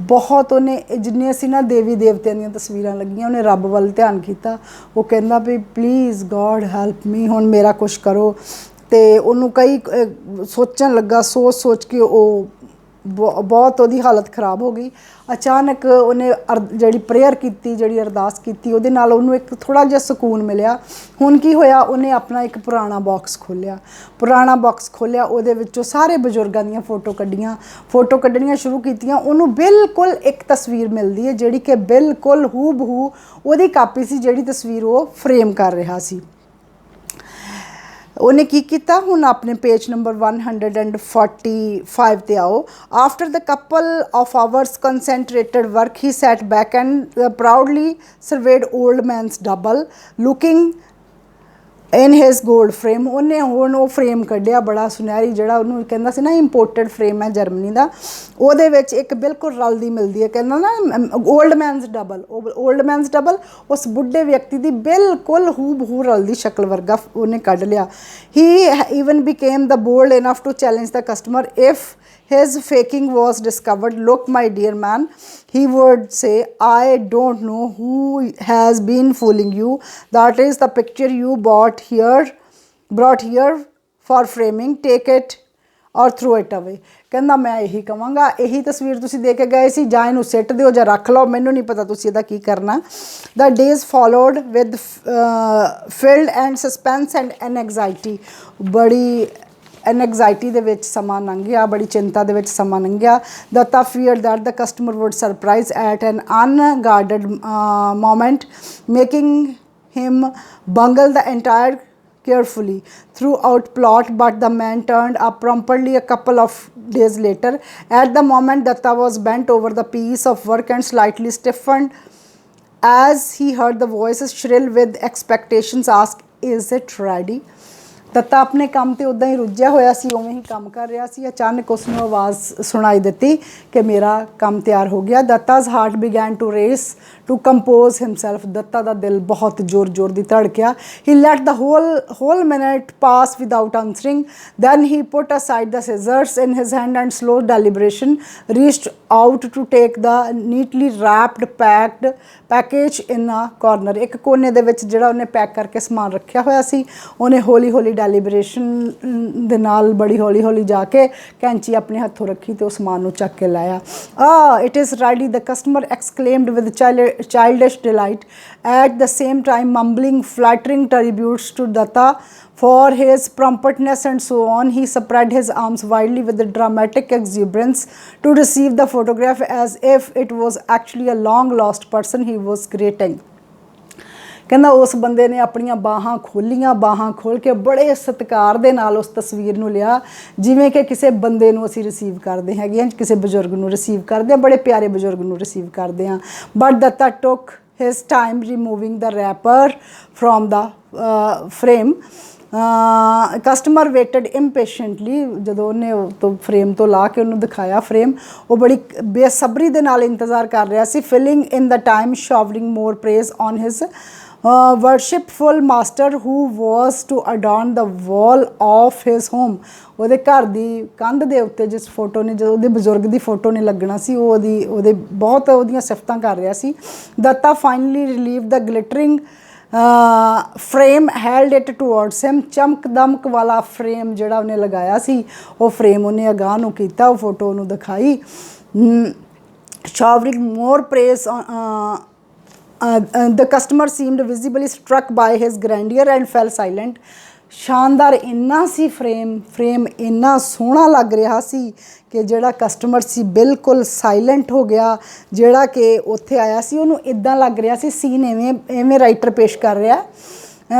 ਬਹੁਤ ਉਹਨੇ ਜਿੰਨੇ ਅਸੀਂ ਨਾ ਦੇਵੀ ਦੇਵਤਿਆਂ ਦੀਆਂ ਤਸਵੀਰਾਂ ਲੱਗੀਆਂ, ਉਹਨੇ ਰੱਬ ਵੱਲ ਧਿਆਨ ਕੀਤਾ। ਉਹ ਕਹਿੰਦਾ ਵੀ ਪਲੀਜ਼ ਗੋਡ ਹੈਲਪ ਮੀ, ਹੁਣ ਮੇਰਾ ਕੁਛ ਕਰੋ। ਅਤੇ ਉਹਨੂੰ ਕਈ ਸੋਚਣ ਲੱਗਾ, ਸੋਚ ਕੇ ਉਹ ਬਹੁਤ ਉਹਦੀ ਹਾਲਤ ਖ਼ਰਾਬ ਹੋ ਗਈ। ਅਚਾਨਕ ਉਹਨੇ ਜਿਹੜੀ ਪ੍ਰੇਅਰ ਕੀਤੀ, ਜਿਹੜੀ ਅਰਦਾਸ ਕੀਤੀ, ਉਹਦੇ ਨਾਲ ਉਹਨੂੰ ਇੱਕ ਥੋੜ੍ਹਾ ਜਿਹਾ ਸਕੂਨ ਮਿਲਿਆ। ਹੁਣ ਕੀ ਹੋਇਆ, ਉਹਨੇ ਆਪਣਾ ਇੱਕ ਪੁਰਾਣਾ ਬਾਕਸ ਖੋਲ੍ਹਿਆ, ਉਹਦੇ ਵਿੱਚੋਂ ਸਾਰੇ ਬਜ਼ੁਰਗਾਂ ਦੀਆਂ ਫੋਟੋ ਕੱਢਣੀਆਂ ਸ਼ੁਰੂ ਕੀਤੀਆਂ। ਉਹਨੂੰ ਬਿਲਕੁਲ ਇੱਕ ਤਸਵੀਰ ਮਿਲਦੀ ਹੈ ਜਿਹੜੀ ਕਿ ਬਿਲਕੁਲ ਹੂ ਬਹੂ ਉਹਦੀ ਕਾਪੀ ਸੀ, ਜਿਹੜੀ ਤਸਵੀਰ ਉਹ ਫਰੇਮ ਕਰ ਰਿਹਾ ਸੀ। ਉਹਨੇ ਕੀ ਕੀਤਾ, ਹੁਣ ਆਪਣੇ ਪੇਜ ਨੰਬਰ 145 ਤੇ ਆਓ। After the couple of hours concentrated work he sat back and proudly served old man's double looking in his gold frame. ਉਹਨੇ ਹੁਣ ਉਹ ਫਰੇਮ ਕੱਢਿਆ ਬੜਾ ਸੁਨਹਿਰੀ, ਜਿਹੜਾ ਉਹਨੂੰ ਕਹਿੰਦਾ ਸੀ ਨਾ ਇੰਪੋਰਟਡ ਫਰੇਮ ਹੈ ਜਰਮਨੀ ਦਾ, ਉਹਦੇ ਵਿੱਚ ਇੱਕ ਬਿਲਕੁਲ ਰਲਦੀ ਮਿਲਦੀ ਹੈ, ਕਹਿੰਦਾ ਨਾ ਓਲਡ ਮੈਨਸ ਡਬਲ, ਉਸ ਬੁੱਢੇ ਵਿਅਕਤੀ ਦੀ ਬਿਲਕੁਲ ਹੂ ਬਹੂ ਰਲਦੀ ਸ਼ਕਲ ਵਰਗਾ ਉਹਨੇ ਕੱਢ ਲਿਆ। He even became the bold enough to challenge the customer if his faking was discovered. Look my dear man, he would say, I don't know who has been fooling you. That is the picture you brought here for framing. Take it or throw it away। ਕਹਿੰਦਾ ਮੈਂ ਇਹੀ ਕਹਾਂਗਾ, ਇਹੀ ਤਸਵੀਰ ਤੁਸੀਂ ਦੇ ਕੇ ਗਏ ਸੀ, ਜਾਂ ਇਹਨੂੰ ਸਿੱਟ ਦਿਓ ਜਾਂ ਰੱਖ ਲਓ, ਮੈਨੂੰ ਨਹੀਂ ਪਤਾ ਤੁਸੀਂ ਇਹਦਾ ਕੀ ਕਰਨਾ। The days followed with filled and suspense and anxiety। ਬੜੀ ਐਨਗਜ਼ਾਇਟੀ ਦੇ ਵਿੱਚ ਸਮਾਂ ਲੰਘਿਆ, ਬੜੀ ਚਿੰਤਾ ਦੇ ਵਿੱਚ ਸਮਾਂ ਲੰਘਿਆ। Datta fear that the customer would surprise at an unguarded moment making him bungle the entire carefully throughout plot, but the man turned up promptly a couple of days later. At the moment Datta was bent over the piece of work and slightly stiffened as he heard the voices shrill with expectations ask, is it ready? Datta ਆਪਣੇ ਕੰਮ 'ਤੇ ਉੱਦਾਂ ਹੀ ਰੁੱਝਿਆ ਹੋਇਆ ਸੀ, ਉਵੇਂ ਹੀ ਕੰਮ ਕਰ ਰਿਹਾ ਸੀ। ਅਚਾਨਕ ਉਸ ਨੂੰ ਆਵਾਜ਼ ਸੁਣਾਈ ਦਿੱਤੀ ਕਿ ਮੇਰਾ ਕੰਮ ਤਿਆਰ ਹੋ ਗਿਆ। Datta's heart began to race to compose himself. Datta ਦਾ ਦਿਲ ਬਹੁਤ ਜ਼ੋਰ ਦੀ ਧੜਕਿਆ। He let the whole minute pass without answering, then he put aside the scissors in his hand and slow deliberation reached out to take the neatly wrapped package in a corner. ਇੱਕ ਕੋਨੇ ਦੇ ਵਿੱਚ ਜਿਹੜਾ ਉਹਨੇ pack ਕਰਕੇ ਸਮਾਨ ਰੱਖਿਆ ਹੋਇਆ ਸੀ, ਉਹਨੇ ਹੌਲੀ ਡੈਲੀਬਰੇਸ਼ਨ ਦੇ ਨਾਲ ਬੜੀ ਹੌਲੀ ਜਾ ਕੇ ਕੈਂਚੀ ਆਪਣੇ ਹੱਥੋਂ ਰੱਖੀ ਤੇ ਉਸ ਸਮਾਨ ਨੂੰ ਚੱਕ ਕੇ ਲਾਇਆ। It is ready, the customer exclaimed with childish delight, at the same time mumbling flattering tributes to Datta for his promptness and so on. He spread his arms widely with dramatic exuberance to receive the photograph as if it was actually a long lost person he was greeting। ਕਹਿੰਦਾ ਉਸ ਬੰਦੇ ਨੇ ਆਪਣੀਆਂ ਬਾਹਾਂ ਖੋਲ੍ਹ ਕੇ ਬੜੇ ਸਤਿਕਾਰ ਦੇ ਨਾਲ ਉਸ ਤਸਵੀਰ ਨੂੰ ਲਿਆ, ਜਿਵੇਂ ਕਿ ਕਿਸੇ ਬੰਦੇ ਨੂੰ ਅਸੀਂ ਰਿਸੀਵ ਕਰਦੇ ਹੈਗੇ ਹਾਂ, ਕਿਸੇ ਬਜ਼ੁਰਗ ਨੂੰ ਰਿਸੀਵ ਕਰਦੇ ਹਾਂ, ਬੜੇ ਪਿਆਰੇ ਬਜ਼ੁਰਗ ਨੂੰ ਰਿਸੀਵ ਕਰਦੇ ਹਾਂ। But Datta took his time removing the wrapper from the frame. Customer waited impatiently. ਜਦੋਂ ਉਹਨੇ ਤੋਂ ਫਰੇਮ ਤੋਂ ਲਾ ਕੇ ਉਹਨੂੰ ਦਿਖਾਇਆ ਫਰੇਮ, ਉਹ ਬੜੀ ਬੇਸਬਰੀ ਦੇ ਨਾਲ ਇੰਤਜ਼ਾਰ ਕਰ ਰਿਹਾ ਸੀ। Filling in the time showering more praise on his worshipful master who was to adorn the wall of his home। ਉਹਦੇ ਘਰ ਦੀ ਕੰਧ ਦੇ ਉੱਤੇ ਜਿਸ ਫੋਟੋ ਨੇ, ਜਦੋਂ ਉਹਦੇ ਬਜ਼ੁਰਗ ਦੀ ਫੋਟੋ ਨੇ ਲੱਗਣਾ ਸੀ, ਉਹਦੇ ਬਹੁਤ ਉਹਦੀਆਂ ਸਿਫਤਾਂ ਕਰ ਰਿਹਾ ਸੀ। Datta finally relieved the glittering frame held it towards him, चमक दमक वाला फ्रेम जिहड़ा उन्हें लगाया सी वो फ्रेम उन्हें अगाह नूं कीता, वो फोटो उन्होंने दिखाई। showering more praise on the customer seemed visibly struck by his grandeur and fell silent। शानदार इन्ना सी फ्रेम इन्ना सोहना लग रहा सी कि जिहड़ा कस्टमर सी बिल्कुल साइलेंट हो गया। जिहड़ा कि उत्थे आया सी उहनूं इदां लग रहा सी सीन इवें राइटर पेश कर रहा।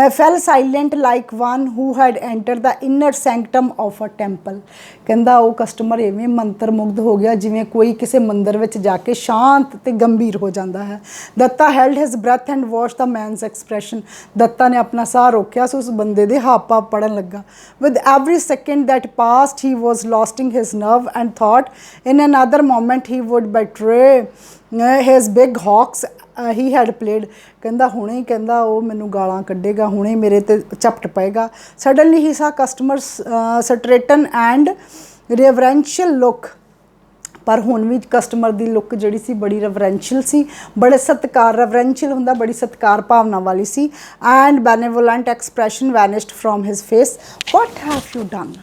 fell silent like one who had entered the inner sanctum of a temple। कहंदा वो कस्टमर इवें मंत्र मुग्ध हो गया जिवें कोई किसी मंदिर विच जाके शांत ते गंभीर हो जाता है। Dutta held his breath and watched the man's expression। Dutta ने अपना साह रोकिया सो उस बंदे दे हाव भाव पढ़न लगा। with every second that passed he was losing his nerve and thought in another moment he would betray his big hawks he had played। कहंदा हुणे ही कहंदा वो मैनू गालां कड्डेगा, हुणे मेरे ते झपट पएगा। Suddenly he saw customer straighten and reverential look, पर हुण भी कस्टमर की लुक जिहड़ी सी बड़ी रेवरेंशियल सी, बड़े सत्कार, रेवरेंशियल हुंदा बड़ी सत्कार भावना वाली सी। And benevolent expression vanished from his face. What have you done?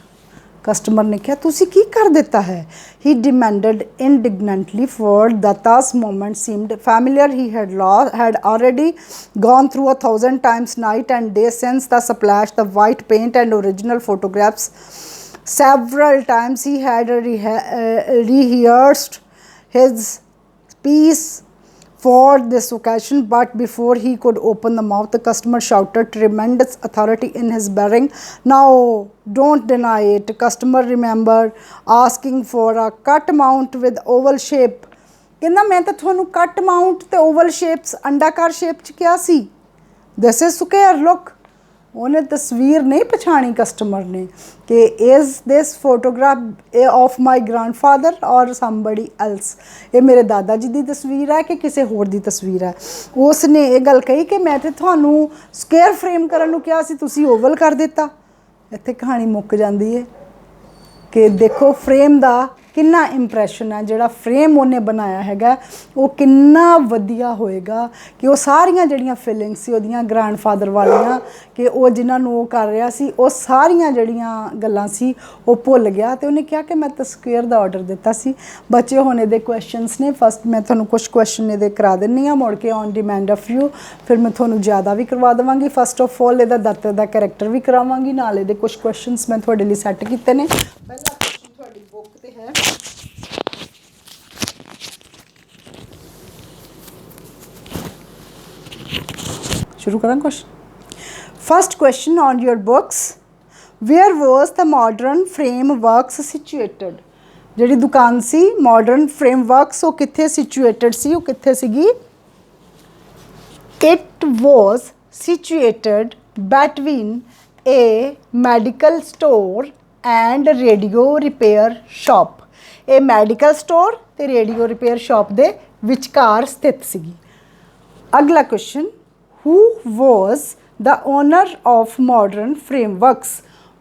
Customer ने कहा तुसी की कर देता है? He demanded indignantly for Datta's moment seemed familiar। he had already gone through 1,000 times night and day since the splash, the white paint and original photographs। several times he had rehearsed his piece for this occasion, but before he could open the mouth the customer shouted tremendous authority in his bearing, now don't deny it। customer remembered asking for a cut mount with oval shape। कहना मैं तो थानू cut mount ते Oval shapes अंडाकार shape च क्या सी, this is square look. उन्हें तस्वीर नहीं पछाणी कस्टमर ने कि is this photograph of my grandfather और समबडी एल्स, ये मेरे दादा जी की तस्वीर है कि किसी होर दी तस्वीर है। उसने ये गल कही कि मैं तो थानू स्क्वायर फ्रेम करन नूं कहा सी, तुसी ओवल कर दिता। इत्थे कहानी मुक जाती है कि देखो फ्रेम का किन्ना इंप्रैशन है, जिहड़ा फ्रेम उन्हें बनाया हैगा वो किन्ना वधिया होएगा कि वो सारियां जिहड़ियां फीलिंग्स सी ओहदियां ग्रैंडफादर वालियां कि वो जिन्हां नूं वो कर रहा सी वो सारियां जिहड़ियां गल्लां सी वो भुल गया ते उन्हें कहा कि मैं तो स्क्वेयर दा ऑर्डर दिता सी। बचे होने दे क्वेश्चनस ने, फस्ट मैं तुहानूं कुछ क्वेश्चन इहदे करा दिंदी हां, मुड़ के ऑन डिमांड ऑफ यू फिर मैं तुहानूं ज़्यादा भी करवा देवांगी। फस्ट ऑफ ऑल इहदा दत्ता दा करैक्टर भी करावांगी, नाल इहदे कुछ क्वेश्चनस मैं तुहाडे लई सैट कीते ने। पहला क्वेश्चन तुहाडी बुक ते है, शुरू करा question. First question on your books, where was the modern frame works situated. जिहड़ी दुकान सी मॉडर्न फ्रेम वर्क्स वो कित्थे सिचुएटेड सी, वो कित्थे सीगी? It was situated between a medical store and radio repair shop. ये मैडिकल स्टोर ते रेडियो रिपेयर शॉप दे विचकार स्थित सीगी। अगला question, who was the owner of modern frameworks।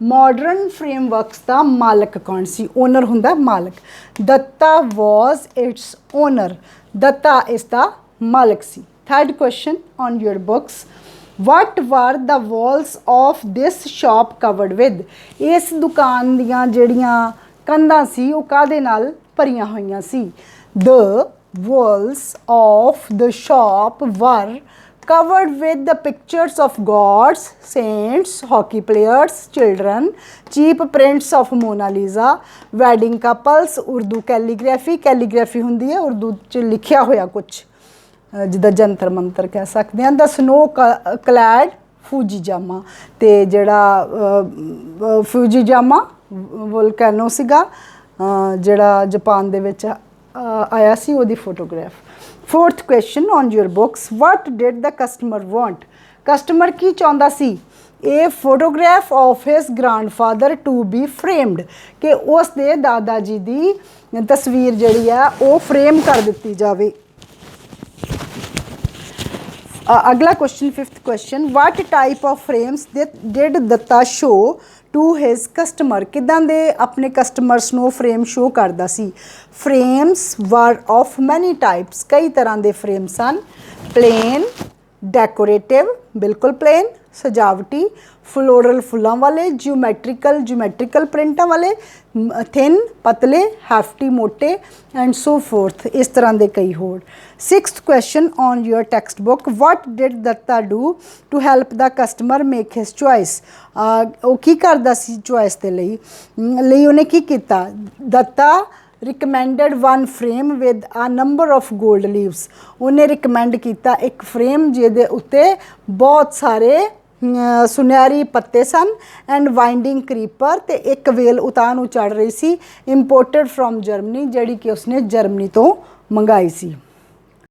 modern frameworks दा मालक कौन सी? ओनर हुंदा मालक। Dutta was its owner। Datta इसदा मालक सी। Third question on your books, what were the walls of this shop covered with। इस दुकान दियां जिहड़ियां कंधां सी वो काहदे नाल भरियां होईयां सी? the walls of the shop were covered with the pictures of gods, saints, hockey players, children, cheap prints of Mona Lisa, wedding couples, Urdu calligraphy हुंदी है उर्दू च लिखिया होया कुछ जिद्दां जंतर मंतर कह सकते हैं। द स्नो क्लैड फूजीजामा, ते जिहड़ा फूजीजामा वोल्केनो सीगा जिहड़ा जापान दे विच आया सी ओहदी photograph. Fourth question on your books, what did the customer want. Customer की चाहता सी? A photograph of his grandfather to be framed, कि उस दे दादा जी की तस्वीर जिहड़ी है वो फ्रेम कर दी जाए। अगला question, fifth question, what type of frames did Datta show to his customer. किदां दे अपने कस्टमर्स नूं फ्रेम शो करदा सी? Frames were of many types, कई तरह के फ्रेम सन। प्लेन, ਡੈਕੋਰੇਟਿਵ ਬਿਲਕੁਲ ਪਲੇਨ ਸਜਾਵਟੀ, ਫਲੋਰਲ ਫੁੱਲਾਂ ਵਾਲੇ, ਜਿਓਮੈਟ੍ਰੀਕਲ ਪ੍ਰਿੰਟਾਂ ਵਾਲੇ, ਥਿਨ ਪਤਲੇ, ਹੈਫਟੀ ਮੋਟੇ ਐਂਡ ਸੋ ਫੋਰਥ, ਇਸ ਤਰ੍ਹਾਂ ਦੇ ਕਈ ਹੋਰ। 6th question on your text book, what did Datta do to help the customer make his choice. ਉਹ ਕੀ ਕਰਦਾ ਸੀ ਚੋਇਸ ਦੇ ਲਈ ਉਹਨੇ ਕੀ ਕੀਤਾ। Datta recommended one frame with a number of gold leaves, उन्हें रिकमेंड किया एक फ्रेम जिहदे उत्ते बहुत सारे सुनहरी पत्ते सन एंड वाइंडिंग क्रीपर, ते एक वेल उतां नूं चढ़ रही सी, इंपोर्टेड फ्रॉम जर्मनी, जिहड़ी कि उसने जर्मनी तो मंगाई सी।